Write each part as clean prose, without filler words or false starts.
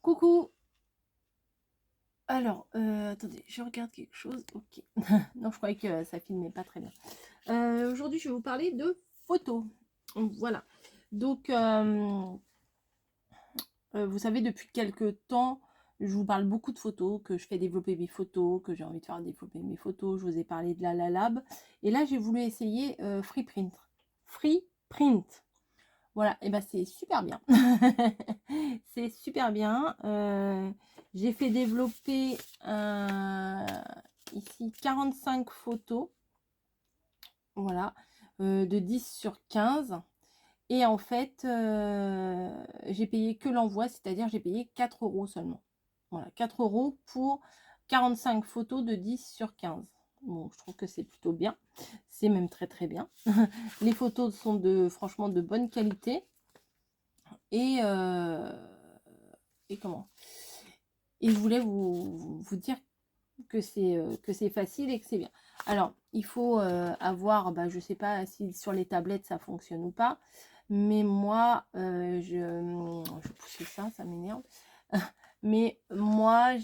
Coucou. Alors, attendez, je regarde quelque chose. Ok. Non, je croyais que ça filmait pas très bien. Aujourd'hui, je vais vous parler de photos. Voilà. Donc, vous savez, depuis quelques temps, je vous parle beaucoup de photos, que je fais développer mes photos, que j'ai envie de faire développer mes photos. Je vous ai parlé de la Lab. Et là, j'ai voulu essayer Freeprint. Freeprint. Voilà, et ben c'est super bien. C'est super bien. J'ai fait développer ici 45 photos. Voilà, de 10 sur 15. Et en fait, j'ai payé que l'envoi, c'est-à-dire j'ai payé 4 € seulement. Voilà, 4 € pour 45 photos de 10 sur 15. Bon, je trouve que c'est plutôt bien. C'est même très très bien. Les photos sont franchement de bonne qualité. Et, et comment et je voulais vous dire que c'est facile et que c'est bien. Alors, il faut avoir, je sais pas si sur les tablettes ça fonctionne ou pas, mais moi, je pousser ça m'énerve. Mais moi,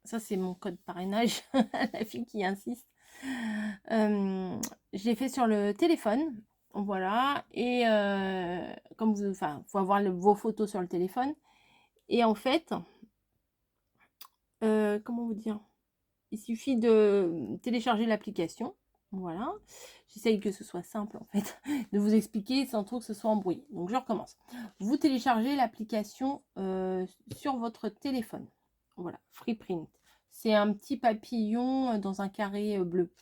ça c'est mon code parrainage, la fille qui insiste. J'ai fait sur le téléphone, voilà, et comme vous, enfin, faut avoir vos photos sur le téléphone, et en fait, comment vous dire, il suffit de télécharger l'application, voilà. J'essaye que ce soit simple en fait, de vous expliquer sans trop que ce soit embrouillé. Donc je recommence. Vous téléchargez l'application sur votre téléphone, voilà, Freeprint. C'est un petit papillon dans un carré bleu.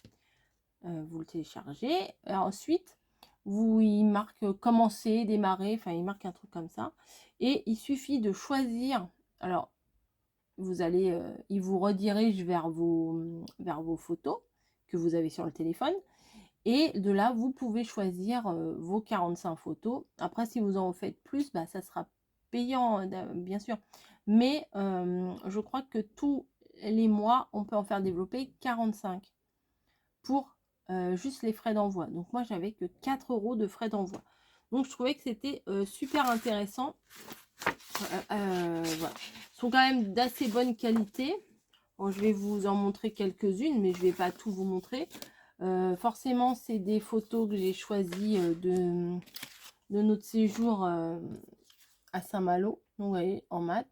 Vous le téléchargez. Ensuite, il marque commencer, démarrer, enfin il marque un truc comme ça. Et il suffit de choisir. Alors, il vous redirige vers vos photos que vous avez sur le téléphone. Et de là, vous pouvez choisir vos 45 photos. Après, si vous en faites plus, ça sera payant, bien sûr. Mais je crois que tous les mois, on peut en faire développer 45 pour juste les frais d'envoi. Donc moi, j'avais que 4 € de frais d'envoi. Donc je trouvais que c'était super intéressant. Voilà. Ils sont quand même d'assez bonne qualité. Bon, je vais vous en montrer quelques-unes, mais je vais pas tout vous montrer. Forcément, c'est des photos que j'ai choisies de notre séjour à Saint-Malo. Donc, vous voyez, en mat,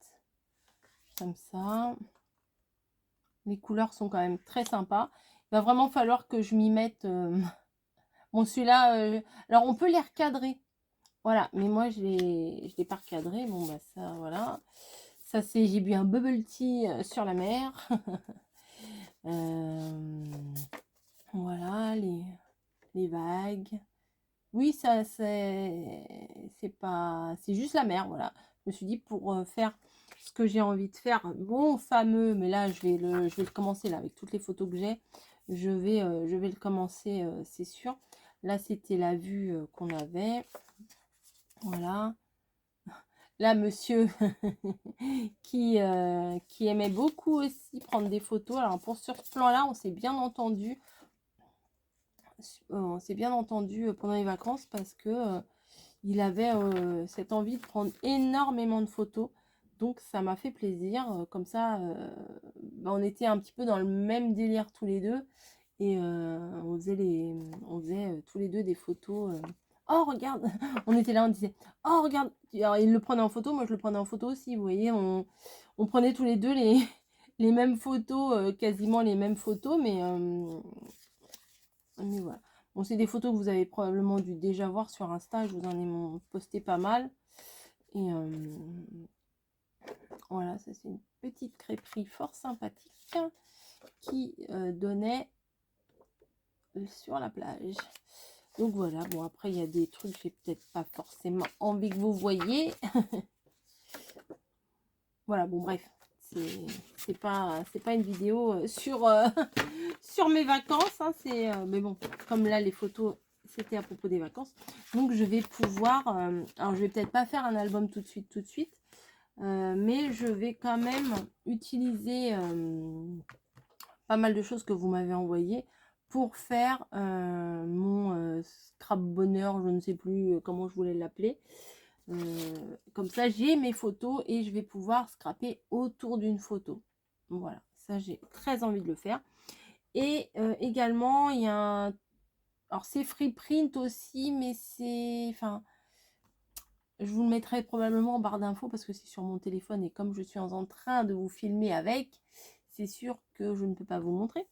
comme ça. Les couleurs sont quand même très sympas. Il va vraiment falloir que je m'y mette. Bon, celui-là, alors on peut les recadrer. Voilà, mais moi, je l'ai pas recadré. Bon, ça, voilà. Ça, c'est, j'ai bu un bubble tea sur la mer. Voilà, les vagues. Oui, ça, c'est pas, c'est juste la mer, voilà. Je me suis dit pour faire ce que j'ai envie de faire, mon fameux, mais là, je vais le commencer, là, avec toutes les photos que j'ai. Je vais le commencer, c'est sûr. Là, c'était la vue qu'on avait. Voilà. Là, monsieur qui aimait beaucoup aussi prendre des photos. Alors, pour sur ce plan-là, on s'est bien entendu. On s'est bien entendu pendant les vacances parce que il avait cette envie de prendre énormément de photos. Donc, ça m'a fait plaisir. Comme ça, on était un petit peu dans le même délire tous les deux. Et on faisait tous les deux des photos. Oh, regarde! On était là, on disait, oh, regarde! Alors, il le prenait en photo, moi je le prenais en photo aussi. Vous voyez, on prenait tous les deux les mêmes photos, quasiment les mêmes photos, mais voilà. Bon, c'est des photos que vous avez probablement dû déjà voir sur Insta. Je vous en ai posté pas mal. Et voilà, ça c'est une petite crêperie fort sympathique qui donnait sur la plage. Donc voilà, bon après il y a des trucs que j'ai peut-être pas forcément envie que vous voyez. Voilà, bon bref, c'est pas une vidéo sur sur mes vacances, hein, mais bon, comme là les photos c'était à propos des vacances, donc je vais pouvoir, alors je vais peut-être pas faire un album tout de suite, mais je vais quand même utiliser pas mal de choses que vous m'avez envoyées pour faire mon scrap bonheur, je ne sais plus comment je voulais l'appeler. Comme ça, j'ai mes photos et je vais pouvoir scraper autour d'une photo. Voilà, ça j'ai très envie de le faire. Et également, il y a un... Alors c'est free print aussi, mais c'est... Enfin, je vous le mettrai probablement en barre d'infos parce que c'est sur mon téléphone et comme je suis en train de vous filmer avec, c'est sûr que je ne peux pas vous montrer.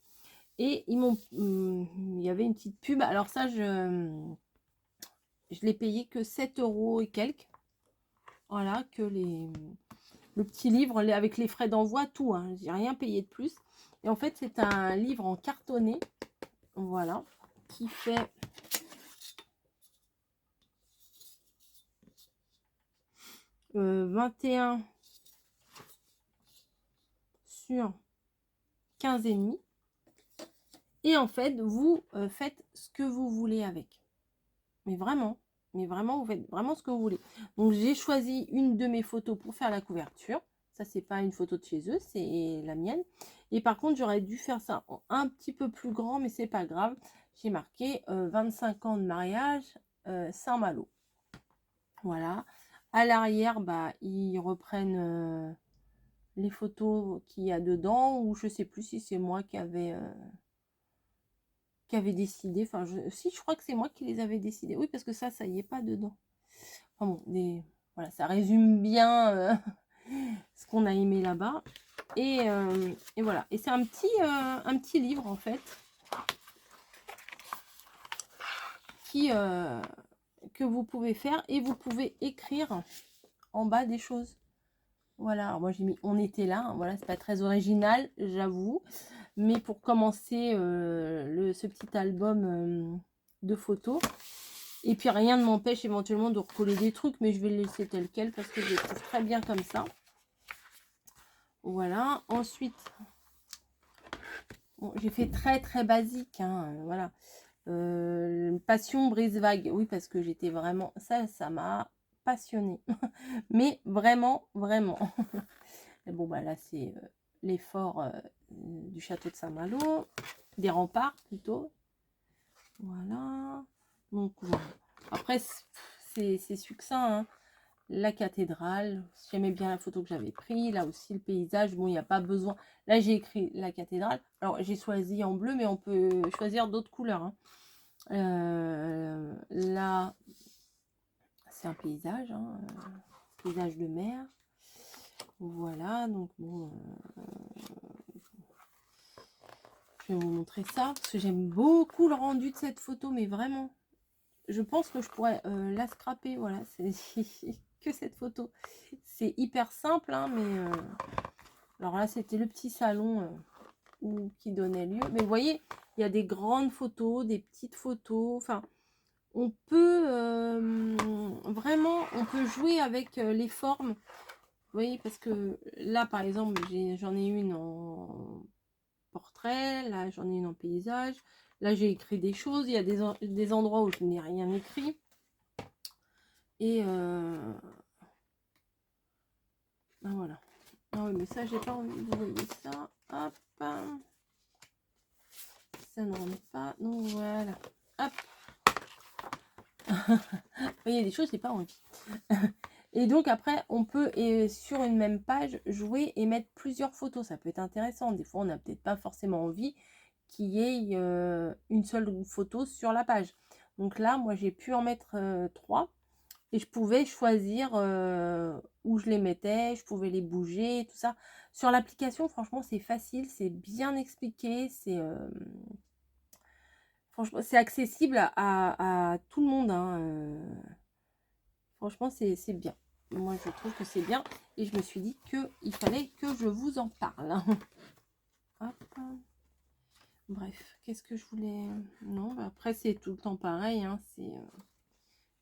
Et ils m'ont... il y avait une petite pub. Alors ça, je l'ai payé que 7 € et quelques. Voilà, que le petit livre avec les frais d'envoi, tout. Hein, j'ai rien payé de plus. Et en fait, c'est un livre en cartonné. Voilà, qui fait... 21 sur 15,5. Et en fait, vous faites ce que vous voulez avec. Mais vraiment, vous faites vraiment ce que vous voulez. Donc, j'ai choisi une de mes photos pour faire la couverture. Ça, c'est pas une photo de chez eux, c'est la mienne. Et par contre, j'aurais dû faire ça un petit peu plus grand, mais c'est pas grave. J'ai marqué 25 ans de mariage, Saint-Malo. Voilà. À l'arrière, bah, ils reprennent les photos qu'il y a dedans, ou je sais plus si c'est moi qui avait décidé. Enfin, si, je crois que c'est moi qui les avais décidés. Oui, parce que ça y est pas dedans. Enfin bon, voilà, ça résume bien ce qu'on a aimé là-bas. Et voilà. Et c'est un petit livre, en fait, que vous pouvez faire. Et vous pouvez écrire en bas des choses. Voilà, alors moi j'ai mis on était là, hein. Voilà, c'est pas très original, j'avoue, mais pour commencer ce petit album de photos. Et puis rien ne m'empêche éventuellement de recoller des trucs, mais je vais le laisser tel quel parce que je le trouve très bien comme ça. Voilà, ensuite, bon, j'ai fait très très basique, hein, voilà. Passion brise vague, oui, parce que j'étais vraiment, ça m'a passionné, mais vraiment, vraiment. Et bon, bah là, c'est l'effort du château de Saint-Malo, des remparts plutôt. Voilà. Donc, voilà. Après, c'est succinct, hein. La cathédrale, j'aimais bien la photo que j'avais prise. Là aussi, le paysage, bon, il n'y a pas besoin. Là, j'ai écrit la cathédrale. Alors, j'ai choisi en bleu, mais on peut choisir d'autres couleurs, hein. Là, c'est un paysage, hein, paysage de mer. Voilà, donc bon, je vais vous montrer ça parce que j'aime beaucoup le rendu de cette photo, mais vraiment, je pense que je pourrais la scraper. Voilà, c'est que cette photo. C'est hyper simple, hein, mais alors là, c'était le petit salon qui donnait lieu. Mais vous voyez, il y a des grandes photos, des petites photos. Enfin, on peut vraiment, on peut jouer avec les formes. Vous voyez, parce que là, par exemple, j'en ai une en portrait, là j'en ai une en paysage, là j'ai écrit des choses, il y a des endroits où je n'ai rien écrit. Et ben voilà. Ah oui, mais ça, j'ai pas envie de vous voyez ça. Hop. Ça ne rentre pas. Donc voilà. Hop. Vous voyez, des choses, j'ai pas envie. Et donc après, on peut, sur une même page, jouer et mettre plusieurs photos. Ça peut être intéressant. Des fois, on n'a peut-être pas forcément envie qu'il y ait une seule photo sur la page. Donc là, moi, j'ai pu en mettre 3. Et je pouvais choisir où je les mettais. Je pouvais les bouger, tout ça. Sur l'application, franchement, c'est facile. C'est bien expliqué. Franchement, c'est accessible à tout le monde, hein. Franchement, c'est bien. Moi, je trouve que c'est bien. Et je me suis dit qu'il fallait que je vous en parle. Hop. Bref, qu'est-ce que je voulais... Non, bah après, c'est tout le temps pareil. Hein. C'est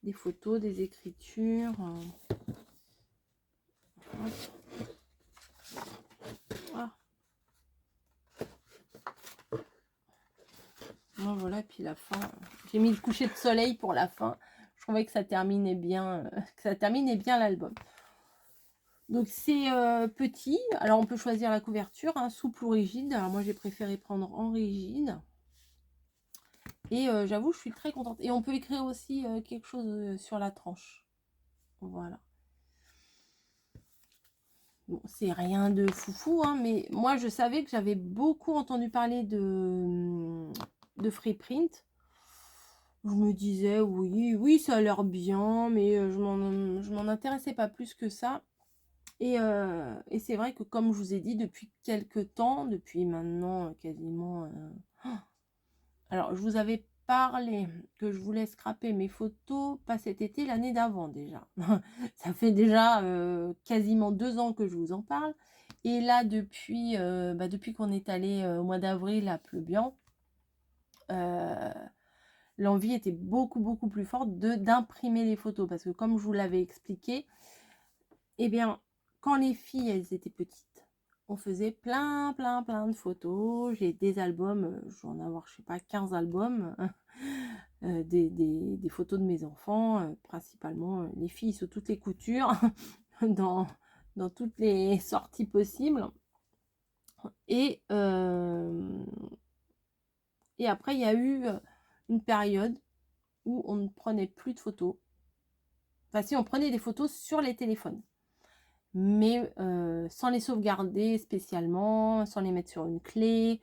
des photos, des écritures. Ah. Bon, voilà, puis la fin. J'ai mis le coucher de soleil pour la fin. Je trouvais que ça terminait bien, l'album. Donc c'est petit. Alors on peut choisir la couverture, hein, souple ou rigide. Alors moi j'ai préféré prendre en rigide. Et j'avoue, je suis très contente. Et on peut écrire aussi quelque chose sur la tranche. Voilà. Bon, c'est rien de foufou, hein, mais moi, je savais que j'avais beaucoup entendu parler de Freeprint. Je me disais, oui, oui, ça a l'air bien, mais je m'en intéressais pas plus que ça. Et c'est vrai que comme je vous ai dit, depuis quelques temps, depuis maintenant quasiment... alors, je vous avais parlé que je voulais scraper mes photos, pas cet été, l'année d'avant déjà. Ça fait déjà quasiment 2 ans que je vous en parle. Et là, depuis qu'on est allé au mois d'avril à Pleubian, l'envie était beaucoup, beaucoup plus forte d'imprimer les photos. Parce que comme je vous l'avais expliqué, eh bien, quand les filles, elles étaient petites, on faisait plein, plein, plein de photos. J'ai des albums, je vais en avoir, je sais pas, 15 albums, des photos de mes enfants, principalement les filles sous toutes les coutures, dans, dans toutes les sorties possibles. Et, et après, il y a eu une période où on ne prenait plus de photos. Enfin, si, on prenait des photos sur les téléphones, mais sans les sauvegarder spécialement, sans les mettre sur une clé.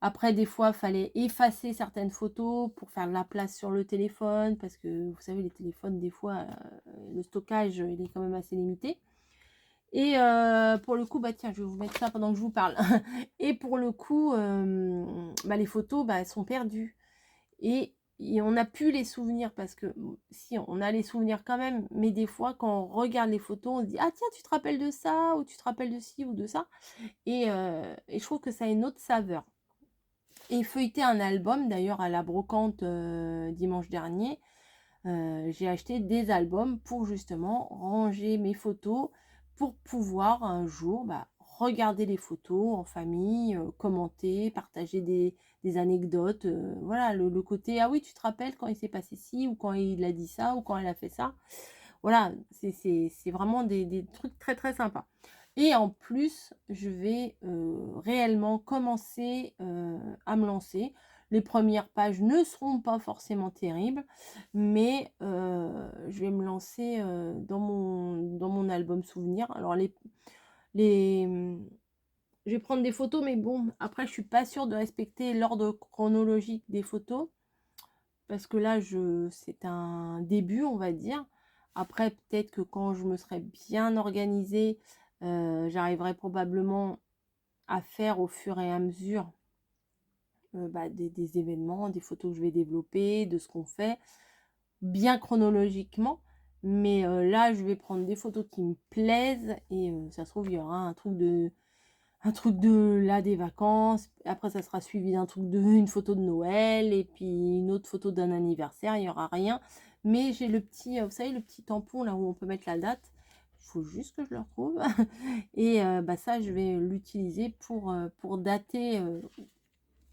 Après, des fois, il fallait effacer certaines photos pour faire de la place sur le téléphone, parce que vous savez, les téléphones, des fois, le stockage, il est quand même assez limité. Et pour le coup, bah tiens, je vais vous mettre ça pendant que je vous parle. Et pour le coup, les photos, elles sont perdues. Et on a pu les souvenirs parce que si on a les souvenirs quand même, mais des fois quand on regarde les photos, on se dit ah tiens, tu te rappelles de ça, ou tu te rappelles de ci ou de ça. Et je trouve que ça a une autre saveur. Et feuilleter un album, d'ailleurs à la brocante dimanche dernier, j'ai acheté des albums pour justement ranger mes photos, pour pouvoir un jour regarder les photos en famille, commenter, partager des anecdotes. Voilà, le côté, ah oui, tu te rappelles quand il s'est passé ci, ou quand il a dit ça, ou quand elle a fait ça. Voilà, c'est vraiment des trucs très très sympas. Et en plus, je vais réellement commencer à me lancer. Les premières pages ne seront pas forcément terribles, mais je vais me lancer dans mon album souvenir. Alors, je vais prendre des photos, mais bon, après, je suis pas sûre de respecter l'ordre chronologique des photos, parce que là, c'est un début, on va dire. Après, peut-être que quand je me serai bien organisée, j'arriverai probablement à faire au fur et à mesure des événements, des photos que je vais développer, de ce qu'on fait, bien chronologiquement. Mais là, je vais prendre des photos qui me plaisent, et ça se trouve, il y aura un truc de là des vacances. Après, ça sera suivi une photo de Noël, et puis une autre photo d'un anniversaire. Il n'y aura rien. Mais j'ai le petit, vous savez, le petit tampon là où on peut mettre la date. Il faut juste que je le retrouve. Et ça, je vais l'utiliser pour dater,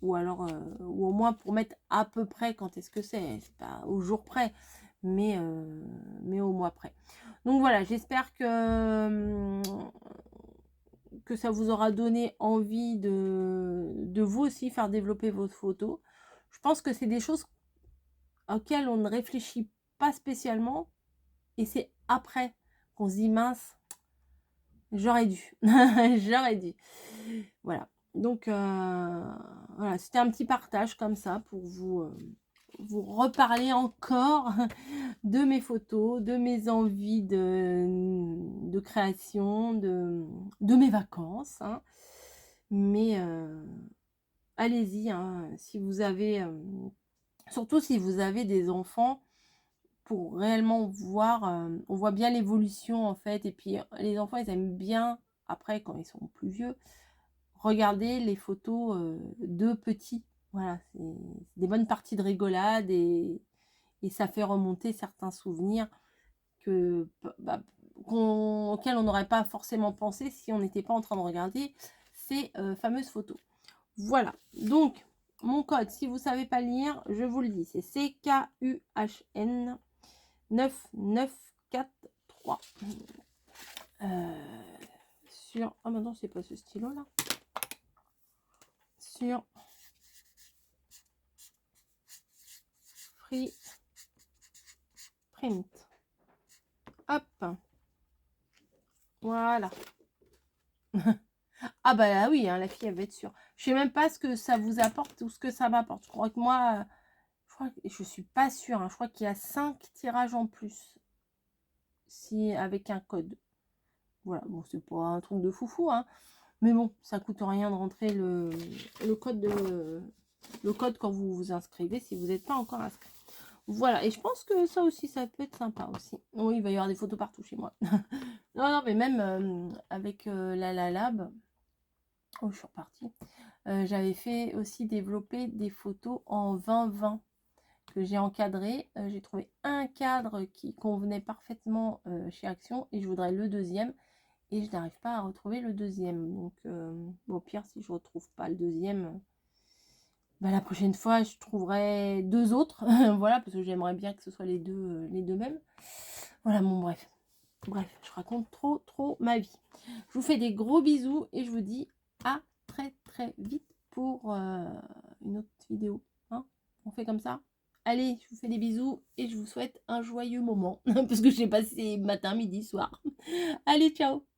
ou alors, ou au moins pour mettre à peu près quand est-ce que c'est. C'est pas au jour près, mais au mois près. Donc voilà, j'espère que ça vous aura donné envie de vous aussi faire développer vos photos. Je pense que c'est des choses auxquelles on ne réfléchit pas spécialement, et c'est après qu'on se dit mince, j'aurais dû. J'aurais dû. Voilà. Donc, voilà, c'était un petit partage comme ça pour vous reparler encore de mes photos, de mes envies de création, de mes vacances, hein. Mais allez-y, hein, si vous avez, surtout si vous avez des enfants, pour réellement voir, on voit bien l'évolution en fait. Et puis les enfants, ils aiment bien, après quand ils sont plus vieux, regarder les photos de petits. Voilà, c'est des bonnes parties de rigolade, et ça fait remonter certains souvenirs que, auxquels on n'aurait pas forcément pensé si on n'était pas en train de regarder ces fameuses photos. Voilà, donc mon code, si vous ne savez pas lire, je vous le dis, c'est CKUHN 9943. Sur... Ah bah non, c'est pas ce stylo là. Sur Freeprint. Hop. Voilà. Ah bah là, oui, hein, la fille, elle va être sûre. Je sais même pas ce que ça vous apporte ou ce que ça m'apporte. Je crois que moi, je suis pas sûre, hein. Je crois qu'il y a 5 tirages en plus. Si, avec un code. Voilà, bon, c'est pas un truc de foufou, hein. Mais bon, ça coûte rien de rentrer le code le code quand vous vous inscrivez si vous n'êtes pas encore inscrit. Voilà, et je pense que ça aussi, ça peut être sympa aussi. Oui, il va y avoir des photos partout chez moi. Non, non, mais même avec la Lab, oh, je suis repartie. J'avais fait aussi développer des photos en 20-20 que j'ai encadré. J'ai trouvé un cadre qui convenait parfaitement chez Action et je voudrais le deuxième. Et je n'arrive pas à retrouver le deuxième. Donc, bon, au pire, si je ne retrouve pas le deuxième, bah, la prochaine fois, je trouverai 2 autres. Voilà, parce que j'aimerais bien que ce soit les deux mêmes. Voilà, bon, bref. Bref, je raconte trop ma vie. Je vous fais des gros bisous et je vous dis à très vite pour une autre vidéo. Hein, on fait comme ça. Allez, je vous fais des bisous et je vous souhaite un joyeux moment. Parce que je sais pas si c'est matin, midi, soir. Allez, ciao!